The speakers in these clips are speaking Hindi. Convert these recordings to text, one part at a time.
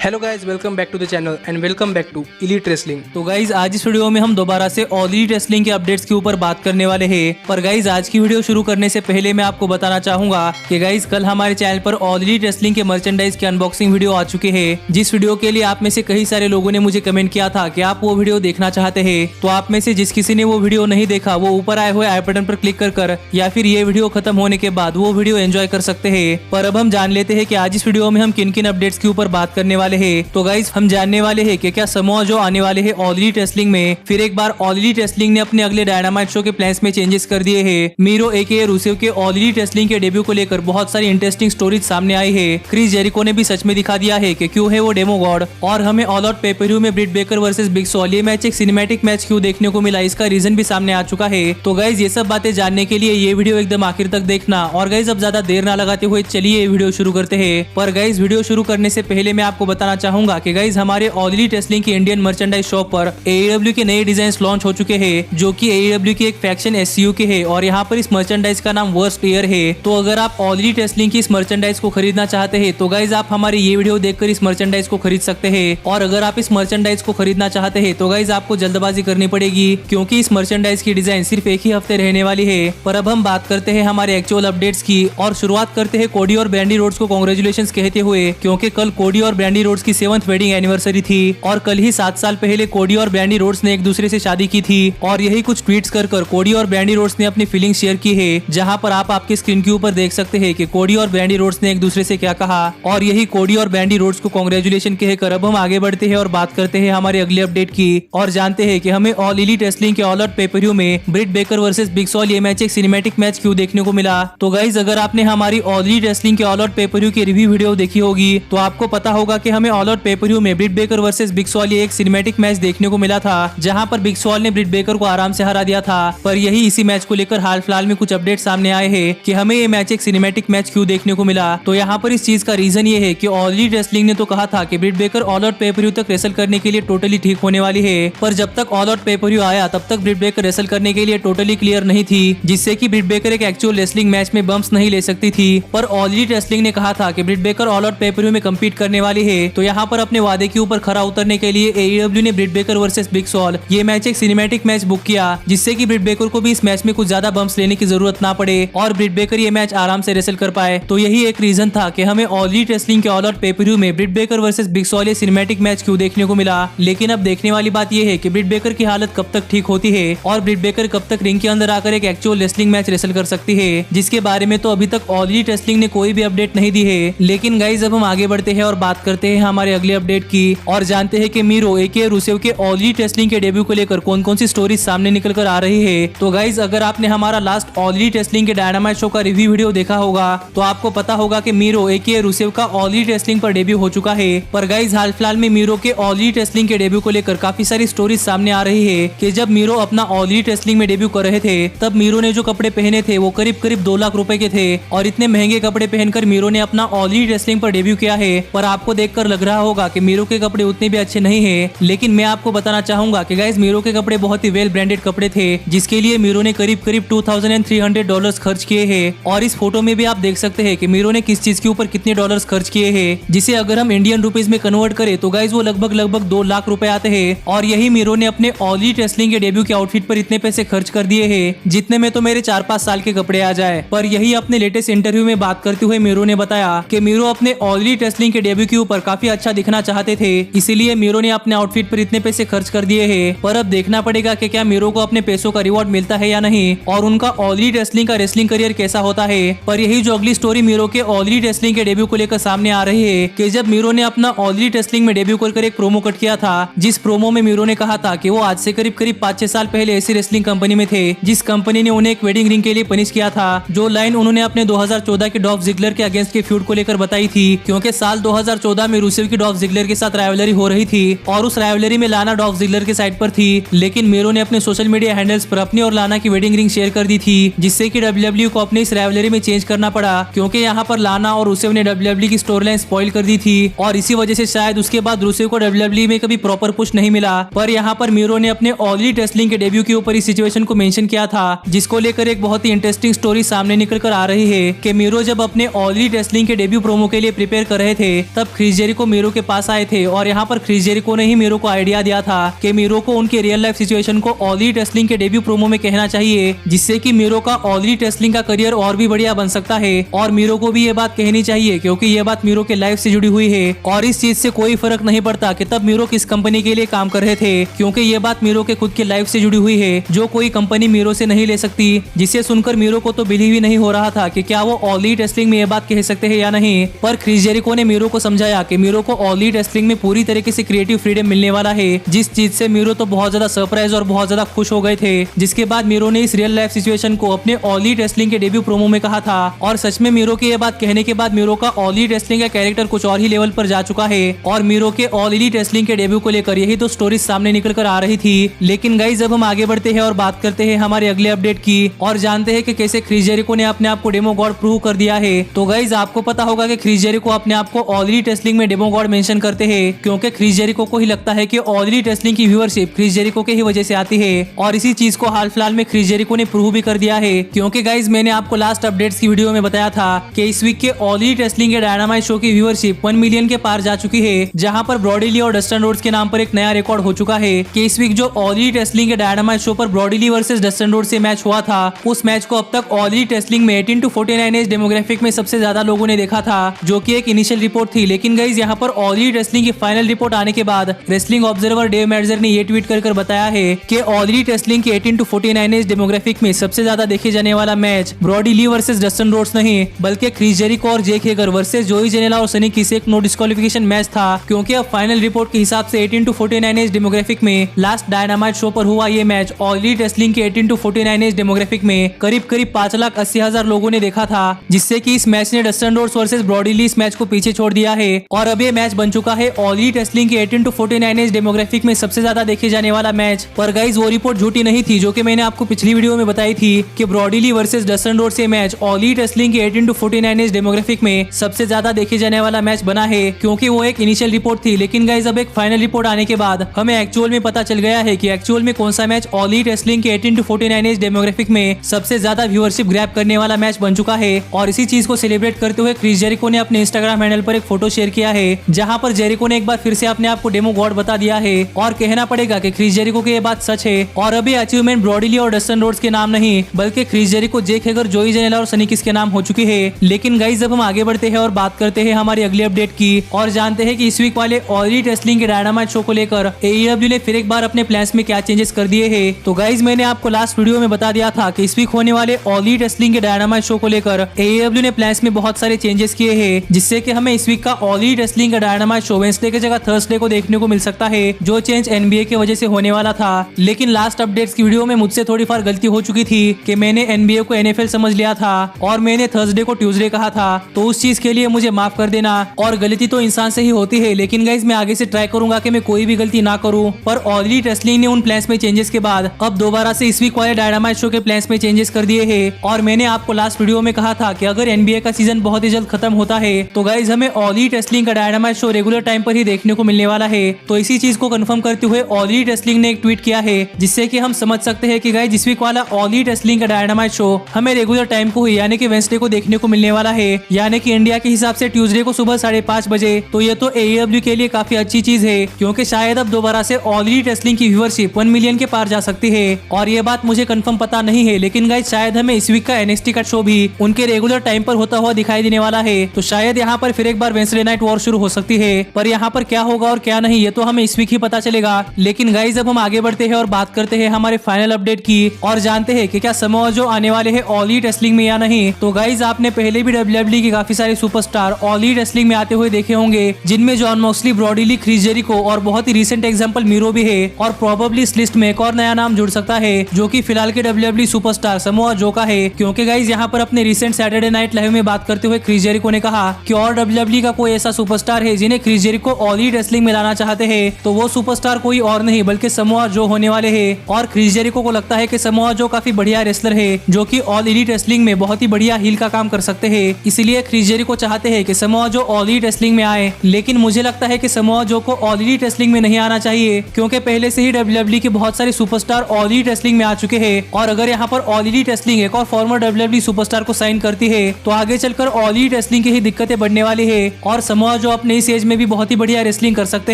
Hello guys, welcome back to the channel and welcome back to Elite Wrestling. तो गाइज आज इस वीडियो में हम दोबारा से ऑल इलीट रेसलिंग के अपडेट्स के ऊपर बात करने वाले हैं। पर गाइज आज की वीडियो शुरू करने से पहले मैं आपको बताना चाहूंगा कि गाइज कल हमारे चैनल पर ऑल इलीट रेसलिंग के मर्चेंडाइज के अनबॉक्सिंग वीडियो आ चुके हैं, जिस वीडियो के लिए आप में से कई सारे लोगों ने मुझे कमेंट किया था कि आप वो वीडियो देखना चाहते हैं। तो आप में से जिस किसी ने वो वीडियो नहीं देखा वो ऊपर आए हुए आई बटन पर क्लिक कर या फिर ये वीडियो खत्म होने के बाद वो वीडियो एंजॉय कर सकते हैं। पर अब हम जान लेते हैं कि आज इस वीडियो में हम किन किन अपडेट्स के ऊपर बात करने वाले हैं। तो गाइज हम जानने वाले हैं कि क्या समोआ जो आने वाले हैं ऑल इलीट रेसलिंग में, फिर एक बार ऑल इलीट रेसलिंग ने अपने अगले डायनामाइट शो के प्लान्स में चेंजेस कर दिए हैं। मीरो एके रूसेव के ऑल इलीट रेसलिंग के डेब्यू को लेकर बहुत सारी इंटरेस्टिंग स्टोरीज सामने आई है। क्रिस जेरिको ने भी सच में दिखा दिया है कि क्यों है वो डेमो गॉड, और हमें ऑल आउट पेपर में ब्रिट बेकर वर्सेस बिग सॉल ये मैच एक सिनेमैटिक मैच क्यों देखने को मिला, इसका रीजन भी सामने आ चुका है। तो गाइज ये सब बातें जानने के लिए ये वीडियो एकदम आखिर तक देखना। और गाइज अब ज्यादा देर ना लगाते हुए चलिए वीडियो शुरू करते हैं। पर गाइज वीडियो शुरू करने से पहले मैं आपको बताना चाहूंगा कि गाइज हमारे ऑल इलीट रेसलिंग की इंडियन मर्चेंडाइज शॉप पर AEW के नए डिजाइन लॉन्च हो चुके हैं, जो कि AEW की एक फैक्शन SCU के है, और यहाँ पर इस मर्चेंडाइज का नाम वर्स्ट ईयर है। तो अगर आप ऑल इलीट रेसलिंग की इस मर्चेंडाइज को खरीदना चाहते हैं तो गाइज आप हमारे ये वीडियो देखकर इस मर्चेंडाइज को खरीद सकते हैं। और अगर आप इस मर्चेंडाइज को खरीदना चाहते हैं तो गाइज आपको जल्दबाजी करनी पड़ेगी, क्योंकि इस मर्चेंडाइज की डिजाइन सिर्फ एक ही हफ्ते रहने वाली है। पर अब हम बात करते हैं हमारे एक्चुअल अपडेट्स की, और शुरुआत करते हैं कोडी और ब्रैंडी रोड्स को कांग्रेचुलेशंस कहते हुए, क्योंकि कल कोडी और ब्रैंडी रोड्स की 7th वेडिंग एनिवर्सरी थी। और कल ही 7 साल पहले कोडी और ब्रैंडी रोड्स ने एक दूसरे से शादी की थी। और यही कुछ ट्वीट्स कर कोडी और ब्रैंडी रोड्स ने अपनी फीलिंग शेयर की है, जहां पर आप आपके स्क्रीन के ऊपर देख सकते हैं कि कोडी और ब्रैंडी रोड्स ने एक दूसरे से क्या कहा। और यही कोडी और ब्रैंडी रोड्स को कांग्रेचुलेशन कहकर अब हम आगे बढ़ते हैं और बात करते हैं हमारे अगले अपडेट की, और जानते हैं कि हमें ऑल इलीट रेसलिंग के ऑल आउट पेपर में ब्रिट बेकर वर्सेस बिग सॉल ये मैच एक सिनेमैटिक मैच क्यों देखने को मिला। तो गाइज अगर आपने हमारी ऑल इलीट रेसलिंग के ऑल आउट पेपर की रिव्यू वीडियो देखी होगी तो आपको पता होगा कि हमें ऑल आउट पेपर में ब्रिट बेकर वर्सेस बिग सॉल ये एक सिनेमैटिक मैच देखने को मिला था, जहां पर बिग सॉल ने ब्रिट बेकर को आराम से हरा दिया था। पर यही इसी मैच को लेकर हाल फिलहाल में कुछ अपडेट सामने आए हैं कि हमें ये मैच एक सिनेमैटिक मैच क्यों देखने को मिला। तो यहाँ पर इस चीज का रीजन ये है कि ऑल इलीट रेसलिंग ने तो कहा था कि ब्रिट बेकर ऑल आउट पेपर तक रेसल करने के लिए टोटली ठीक होने वाली है, पर जब तक ऑल आउट पेपर आया तब तक ब्रिट बेकर रेसल करने के लिए टोटली क्लियर नहीं थी, जिससे कि ब्रिट बेकर एक एक्चुअल रेसलिंग मैच में बम्प्स नहीं ले सकती थी। पर ऑल इलीट रेसलिंग ने कहा था कि ब्रिट बेकर ऑल आउट पेपर में कम्पीट करने वाली है। तो यहाँ पर अपने वादे के ऊपर खरा उतरने के लिए AEW ने ब्रिट बेकर वर्सेस बिग सॉल ये मैच एक सिनेमैटिक मैच बुक किया, जिससे कि ब्रिट बेकर को भी इस मैच में कुछ ज्यादा बम्प्स लेने की जरूरत ना पड़े और ब्रिट बेकर ये मैच आराम से रेसल कर पाए। तो यही एक रीजन था कि हमें ऑल इलीट रेसलिंग के ऑल आउट पेपर में ब्रिट बेकर वर्सेस बिग सॉल ये सिनेमैटिक मैच क्यों देखने को मिला। लेकिन अब देखने वाली बात यह है कि ब्रिट बेकर की हालत कब तक ठीक होती है और ब्रिट बेकर कब तक रिंग के अंदर आकर एक एक्चुअल रेसलिंग मैच रेसल कर सकती है, जिसके बारे में तो अभी तक ऑल इलीट रेसलिंग ने कोई भी अपडेट नहीं दी है। लेकिन गाइज अब हम आगे बढ़ते हैं और बात करते हैं हमारे अगले अपडेट की, और जानते हैं कि मीरो एके रूसेव के ऑल इलीट रेसलिंग के डेब्यू को लेकर कौन कौन सी स्टोरी सामने निकल कर आ रही है। तो गाइज अगर आपने हमारा लास्ट ऑल इलीट रेसलिंग के डायनामाइट शो का रिव्यू वीडियो देखा होगा तो आपको पता होगा कि मीरो एके रूसेव का ऑल इलीट रेसलिंग पर डेब्यू हो चुका है। पर गाइज हाल फिलहाल में मीरो के ऑल इलीट रेसलिंग के डेब्यू को लेकर काफी सारी स्टोरीज सामने आ रही है कि जब मीरो अपना ऑल इलीट रेसलिंग में डेब्यू कर रहे थे तब मीरो ने जो कपड़े पहने थे वो करीब करीब 2 लाख रुपए के थे, और इतने महंगे कपड़े पहनकर मीरो ने अपना ऑल इलीट रेसलिंग पर डेब्यू किया है। पर आपको देखकर लग रहा होगा कि मीरो के कपड़े उतने भी अच्छे नहीं है, लेकिन मैं आपको बताना चाहूंगा कि गाइज मीरो के कपड़े बहुत ही वेल ब्रांडेड कपड़े थे, जिसके लिए मीरो ने करीब करीब $2,300 खर्च किए हैं। और इस फोटो में भी आप देख सकते हैं कि मीरो ने किस चीज के ऊपर कितने डॉलर्स खर्च किए हैं, जिसे अगर हम इंडियन रुपीज में कन्वर्ट करें तो गाइज वो लगभग 2 लाख रुपए आते हैं। और यही मीरो ने अपने ऑल इलीट रेसलिंग के डेब्यू के आउटफिट पर इतने पैसे खर्च कर दिए हैं, जितने में तो मेरे 4-5 साल के कपड़े आ जाए। पर यही अपने लेटेस्ट इंटरव्यू में बात करते हुए मीरो ने बताया कि मीरो अपने ऑल इलीट रेसलिंग के डेब्यू के ऊपर काफी अच्छा दिखना चाहते थे, इसीलिए मीरो ने अपने आउटफिट पर इतने पैसे खर्च कर दिए हैं। पर अब देखना पड़ेगा कि क्या मीरो को अपने पैसों का रिवॉर्ड मिलता है या नहीं, और उनका ऑल इलीट रेसलिंग का रेसलिंग करियर कैसा होता है। पर यही जो अगली स्टोरी मीरो के ऑल इलीट रेसलिंग के डेब्यू को लेकर सामने आ रही है कि जब मीरो ने अपना ऑल इलीट रेसलिंग में डेब्यू कर एक प्रोमो कट किया था, जिस प्रोमो में मीरो ने कहा था कि वो आज से करीब 5-6 साल पहले ऐसी रेसलिंग कंपनी में थे जिस कंपनी ने उन्हें एक वेडिंग रिंग के लिए पनिश किया था। जो लाइन उन्होंने अपने 2014 के डॉल्फ जिगलर के अगेंस्ट के फ्यूड को लेकर बताई थी, क्योंकि साल 2014 में रूसेव की डॉल्फ जिगलर के साथ राइवलरी हो रही थी और उस राइवलरी में लाना डॉल्फ जिगलर के साइड पर थी। लेकिन मीरो ने अपने सोशल मीडिया हैंडल्स पर अपनी और लाना की वेडिंग रिंग शेयर कर दी थी, जिससे कि WWE को अपने इस राइवलरी में चेंज करना पड़ा, क्योंकि यहाँ पर लाना और रूसेव ने WWE की स्टोरी लाइन स्पॉइल कर दी थी, और इसी वजह से शायद उसके बाद रूसेव को WWE में कभी प्रॉपर पुश नहीं मिला। पर यहाँ पर मीरो ने अपने ऑल इलीट रेसलिंग के डेब्यू के ऊपर इस सिचुएशन को मेंशन किया था, जिसको लेकर एक बहुत ही इंटरेस्टिंग स्टोरी सामने निकल कर आ रही है कि मीरो जब अपने ऑल इलीट रेसलिंग के डेब्यू प्रोमो के लिए प्रिपेयर कर रहे थे तब क्रिस जेरिको मीरो के पास आए थे और यहाँ पर क्रिस जेरिको ने ही मीरो को आइडिया दिया था कि मीरो को उनके रियल लाइफ सिचुएशन को ऑल एलीट रेसलिंग के डेब्यू प्रोमो में कहना चाहिए, जिससे कि मीरो का ऑल एलीट रेसलिंग का करियर और भी बढ़िया बन सकता है। और मीरो को भी ये बात कहनी चाहिए क्योंकि ये बात मीरो के लाइफ से जुड़ी हुई है और इस चीज से कोई फर्क नहीं पड़ता कि तब मीरो किस कंपनी के लिए काम कर रहे थे, क्योंकि ये बात मीरो के खुद के लाइफ से जुड़ी हुई है जो कोई कंपनी मीरो से नहीं ले सकती। जिसे सुनकर मीरो को तो बिलीव ही नहीं हो रहा था कि क्या वो ऑल एलीट रेसलिंग में ये बात कह सकते हैं या नहीं। पर क्रिस जेरिको ने मीरो को समझाया कि मीरो को ऑल एलीट रेसलिंग में पूरी तरीके से क्रिएटिव फ्रीडम मिलने वाला है, जिस चीज से मीरो तो बहुत ज्यादा सरप्राइज और बहुत ज्यादा खुश हो गए थे। जिसके बाद मीरो ने इस रियल लाइफ सिचुएशन को अपने ऑल एलीट रेसलिंग के डेब्यू प्रोमो में कहा था और सच में मीरो की ये बात कहने के बाद मीरो का ऑल एलीट रेसलिंग का कैरेक्टर कुछ और ही लेवल पर जा चुका है और मीरो के ऑल एलीट रेसलिंग के डेब्यू को लेकर यही तो स्टोरी सामने निकल कर आ रही थी। लेकिन गाइस अब हम आगे बढ़ते हैं और बात करते हैं हमारे अगले अपडेट की और जानते हैं कि कैसे क्रिस जेरिको ने अपने आप को डेमो गॉड प्रूव कर दिया है। तो गाइस आपको पता होगा कि क्रिस जेरिको अपने आप को ऑल एलीट रेसलिंग में डेमो गॉड मेंशन करते हैं क्योंकि क्रिस जेरिको को ही लगता है कि ऑल एलीट रेसलिंग की व्यूअरशिप क्रिस जेरिको के ही वजह से आती है और इसी चीज को हाल फिलहाल में क्रिस जेरिको ने प्रूव भी कर दिया है। क्योंकि गाइस मैंने आपको लास्ट अपडेट्स की वीडियो में बताया था कि इस वीक के ऑल एलीट रेसलिंग के डायनामाइट शो की व्यूअरशिप 1 मिलियन के पार जा चुकी है, जहां पर ब्रॉडी ली और डस्टन रोड्स के नाम पर एक नया रिकॉर्ड हो चुका है कि इस वीक जो ऑल एलीट रेसलिंग के डायनामाइट शो पर ब्रॉडी ली वर्सेस डस्टन रोड्स से मैच हुआ था, उस मैच को अब तक ऑल एलीट रेसलिंग में 18 to 49 एज डेमोग्राफिक में सबसे ज्यादा लोगों ने देखा था, जो कि एक इनिशियल रिपोर्ट थी। लेकिन गाइस यहाँ पर ऑल एलीट रेसलिंग की फाइनल रिपोर्ट आने के बाद रेसलिंग ऑब्जर्वर डेव मेल्जर ने ये ट्वीट कर बताया है कि ऑल एलीट रेसलिंग के 18 to 49 एज डेमोग्राफिक में सबसे ज्यादा देखे जाने वाला मैच ब्रॉडी ली वर्सेस डस्टन रोड्स नहीं बल्कि क्रिस जेरिको और जेक हेगर वर्सेस जोई जेनेला और सनी किस एक नो डिस्क्वालिफिकेशन मैच था। क्योंकि अब फाइनल रिपोर्ट के हिसाब से 18 to 49 एज डेमोग्राफिक में लास्ट डायनामाइट शो पर हुआ ये मैच ऑल एलीट रेसलिंग के 18 to 49 एज डेमोग्राफिक में करीब 5,80,000 लोगों ने देखा था, जिससे कि इस मैच ने डस्टन रोड्स वर्सेस ब्रॉडी ली इस मैच को पीछे छोड़ दिया है और अब ये मैच बन चुका है ऑल एलीट रेसलिंग के 18 to 49 एज डेमोग्राफिक में सबसे ज्यादा देखे जाने वाला मैच। पर गाइस वो रिपोर्ट झूठी नहीं थी जो कि मैंने आपको पिछली वीडियो में बताई थी कि ब्रॉडी ली वर्सेस डस्टन रोड्स से मैच ऑल एलीट रेसलिंग के 18 to 49 एज डेमोग्राफिक में सबसे ज्यादा देखे जाने वाला मैच बना है, क्योंकि वो एक इनिशियल रिपोर्ट थी। लेकिन गाइस अब एक फाइनल रिपोर्ट आने के बाद हमें एक्चुअल में पता चल गया है कि एक्चुअल में कौन सा मैच ऑल एलीट रेसलिंग के 18 to 49 एज डेमोग्राफिक में सबसे ज्यादा व्यूअरशिप ग्रैब करने वाला मैच बन चुका है। और इसी चीज को सेलिब्रेट करते हुए क्रिस जेरिको ने अपने इंस्टाग्राम हैंडल पर एक फोटो शेयर किया है, जहां पर जेरिको ने एक बार फिर से अपने आप को डेमो गॉड बता दिया है। और कहना पड़ेगा कि क्रिस जेरिको की ये बात सच है और अभी अचीवमेंट ब्रॉडी ली और डस्टन रोड्स के नाम नहीं बल्कि क्रिस जेरिको, जेक हेगर, जोई जेनेला और सनी किस के नाम हो चुकी है। लेकिन गाइस जब हम आगे बढ़ते हैं और बात करते हैं हमारी अगली अपडेट की और जानते हैं कि इस वीक वाले ऑल एलीट रेसलिंग के डायनामाइट शो को लेकर AEW ने फिर एक बार अपने प्लान्स में क्या चेंजेस कर दिए हैं। तो गाइस मैंने आपको लास्ट वीडियो में बता दिया था कि इस वीक होने वाले ऑल एलीट रेसलिंग के डायनामाइट शो को लेकर AEW ने प्लान्स में बहुत सारे चेंजेस किए हैं, जिससे कि हमें इस वीक का ऑल एलीट रेसलिंग का डायनामाइट शो वेडनेसडे की जगह थर्सडे को देखने को मिल सकता है, जो चेंज NBA की वजह से होने वाला था। लेकिन लास्ट अपडेट्स की वीडियो में मुझसे थोड़ी फार गलती हो चुकी थी कि मैंने NBA को NFL समझ लिया था और मैंने थर्सडे को ट्यूसडे कहा था, तो उस चीज के लिए मुझे माफ कर देना। और गलती तो इंसान से ही होती है, लेकिन गाइस मैं आगे से ट्राई करूंगा कि मैं कोई भी गलती ना करूं। पर ऑल एलीट रेसलिंग ने उन प्लान्स में चेंजेस के बाद अब दोबारा से इस वीक वाले डायनामाइट शो के प्लान्स में चेंजेस कर दिए हैं। और मैंने आपको लास्ट वीडियो में कहा था कि अगर NBA का सीजन बहुत ही जल्द खत्म होता है तो गाइस हमें ऑल एलीट रेसलिंग का डायनामाइट शो रेगुलर टाइम पर ही देखने को मिलने वाला है। तो इसी चीज को कंफर्म करते हुए ऑल एलीट रेसलिंग ने एक ट्वीट किया है, जिससे कि हम समझ सकते हैं कि गाइस इस वीक वाला ऑल एलीट रेसलिंग का डायनामाइट शो हमें रेगुलर टाइम को ही यानी कि वेडनेसडे को देखने को मिलने वाला है, यानी कि इंडिया के हिसाब से ट्यूसडे को सुबह 5:30 बजे। तो ये तो AEW के लिए काफी अच्छी चीज है, क्योंकि शायद अब दोबारा से ऑल एलीट रेसलिंग की व्यूअरशिप 1 मिलियन के पार जा सकती है। और ये बात मुझे कंफर्म पता नहीं है, लेकिन गाइस शायद हमें इस वीक का NXT का शो भी उनके रेगुलर टाइम पर होता हुआ दिखाई देने वाला है। तो शायद यहाँ पर फिर एक बार वेडनेसडे नाइट वॉर शुरू हो सकती है, पर यहाँ पर क्या होगा और क्या नहीं ये तो हमें इस वीक ही पता चलेगा। लेकिन गाइस अब हम आगे बढ़ते हैं और बात करते हैं हमारे फाइनल अपडेट की और जानते हैं कि क्या समोआ जो आने वाले हैं ऑल एलीट रेसलिंग में या नहीं। तो गाइस आपने पहले भी WWE के काफी सारे सुपरस्टार ऑल एलीट रेसलिंग में आते हुए देखे होंगे, जिनमें जॉन मॉक्सली, ब्रॉडी ली, क्रिस जेरिको और बहुत ही रिसेंट एग्जांपल मीरो भी है। और प्रोबेबली इस लिस्ट में एक और नया नाम जुड़ सकता है जो कि फिलहाल के WWE सुपरस्टार समोआ जो का है। क्योंकि गाइस यहाँ पर अपने रिसेंट सैटरडे नाइट लाइव में बात करते हुए क्रिस जेरिको ने कहा कि और WWE का कोई ऐसा सुपरस्टार है जिन्हें Chris Jericho All Elite Wrestling में लाना चाहते हैं, तो वो सुपरस्टार कोई और नहीं बल्कि समोआ जो होने वाले हैं। और क्रिस जेरिको को लगता है कि समोआ जो काफी बढ़िया रेसलर है, जो कि ऑल एलीट रेसलिंग में बहुत ही बढ़िया हील का काम कर सकते हैं। इसलिए क्रिस जेरिको चाहते हैं कि Samoa Joe all Elite Wrestling में आए। लेकिन मुझे लगता है कि समोआ जो को ऑल एलीट रेसलिंग में नहीं आना चाहिए, क्योंकि पहले से ही WWE के बहुत सारे सुपरस्टार ऑल एलीट रेसलिंग में आ चुके हैं। और अगर यहाँ पर ऑल एलीट रेसलिंग एक और फॉर्मर WWE सुपरस्टार को साइन करती है तो आगे चलकर ऑल एलीट रेसलिंग की ही दिक्कतें बढ़ने वाली है और समोआ जो अपने इस एज में भी बहुत ही बढ़िया रेसलिंग कर सकते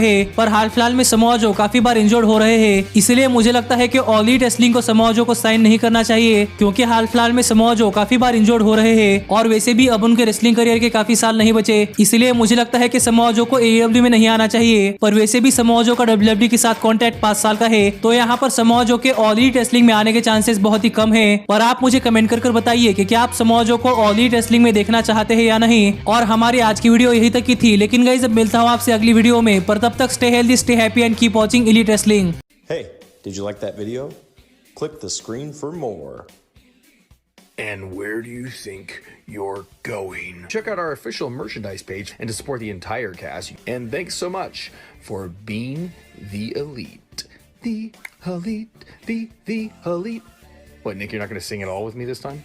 हैं, पर हाल फिलहाल में समोआ जो काफी बार इंजर्ड हो रहे हैं, इसलिए मुझे लगता है कि ऑल एलीट रेसलिंग को समोआ जो को साइन नहीं करना चाहिए, क्योंकि हाल फिलहाल में समोआ जो काफी बार इंजर्ड हो रहे हैं और वैसे भी अब उनके रेसलिंग करियर के काफी साल नहीं बचे, इसलिए मुझे लगता है कि समोआ जो को AEW में नहीं आना चाहिए। पर वैसे भी समोआ जो का WWE के साथ कॉन्ट्रैक्ट 5 साल का है, तो यहाँ पर समोआ जो के ऑल एलीट रेसलिंग में आने के चांसेस बहुत ही कम है। और आप मुझे कमेंट कर बताइए कि क्या आप समोआ जो को ऑल एलीट रेसलिंग में देखना चाहते हैं या नहीं। और हमारी आज की वीडियो यही तक की थी, लेकिन गाइस अब मिलता हूँ आपसे अगली वीडियो में, पर तब तक stay healthy, stay happy and keep watching elite wrestling. Hey, did you like that video? Click the screen for more. And where do you think you're going? Check out our official merchandise page and to support the entire cast. And thanks so much for being the elite. The elite, the elite. What, Nick, you're not going to sing it all with me this time?